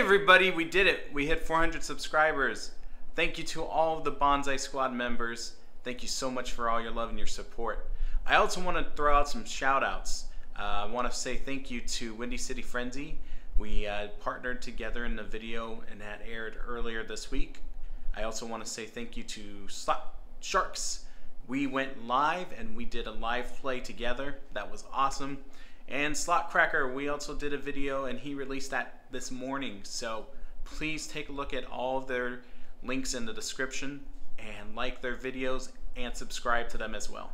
Hey everybody, we did it. We hit 400 subscribers. Thank you to all of the Bonsai Squad members. Thank you so much for all your love and your support. I also want to throw out some shout outs. I want to say thank you to Windy City Frenzy. We partnered together in the video and that aired earlier this week. I also want to say thank you to Slot Sharks. We went live and we did a live play together. That was awesome. And Slot Cracker, we also did a video and he released that this morning. So please take a look at all of their links in the description and like their videos and subscribe to them as well.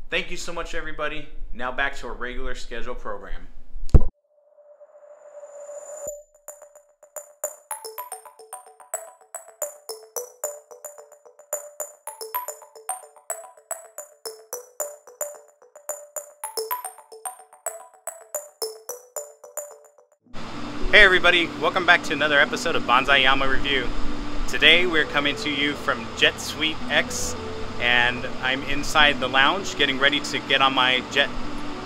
Thank you so much, everybody. Now back to our regular schedule program. Hey everybody, welcome back to another episode of Bonsai Yama Review. Today we're coming to you from Jet SuiteX and I'm inside the lounge getting ready to get on my jet.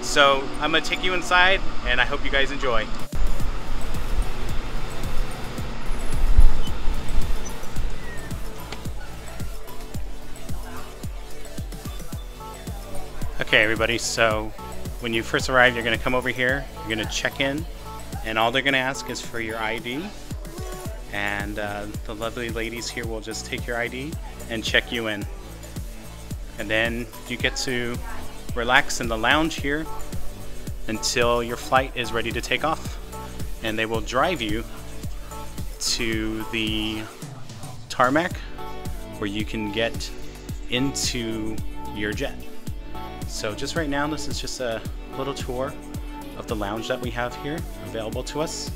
So I'm going to take you inside and I hope you guys enjoy. Okay everybody, so when you first arrive you're going to come over here, you're going to check in. And all they're going to ask is for your ID, and the lovely ladies here will just take your ID and check you in. And then you get to relax in the lounge here until your flight is ready to take off. And they will drive you to the tarmac where you can get into your jet. So just right now, this is just a little tour of the lounge that we have here available to us.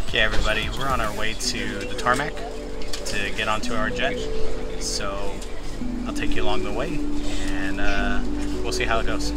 Okay everybody, we're on our way to the tarmac to get onto our jet, so I'll take you along the way and we'll see how it goes.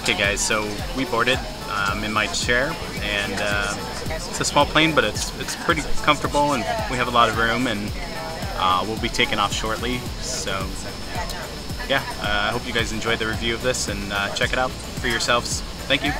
Okay guys, so we boarded in my chair, and it's a small plane, but it's pretty comfortable, and we have a lot of room, and we'll be taking off shortly. So yeah, I hope you guys enjoyed the review of this, and check it out for yourselves. Thank you.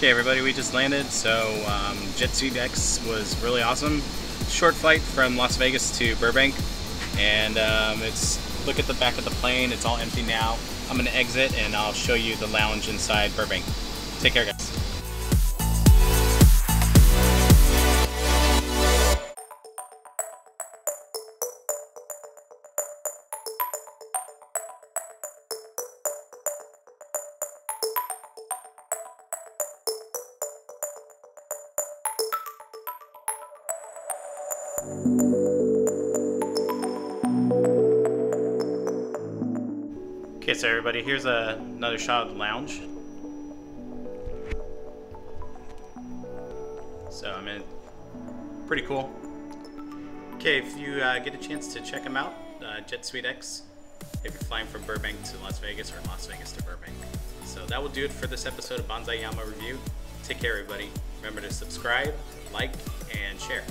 Okay everybody, we just landed, so Jet SuiteX was really awesome. Short flight from Las Vegas to Burbank, and look at the back of the plane, it's all empty now. I'm going to exit and I'll show you the lounge inside Burbank. Take care guys. Okay, so everybody, here's another shot of the lounge. So, I mean, pretty cool. Okay, if you get a chance to check them out, Jet SuiteX, if you're flying from Burbank to Las Vegas or Las Vegas to Burbank. So that will do it for this episode of Bonsai Yama Review. Take care, everybody. Remember to subscribe, like, and share.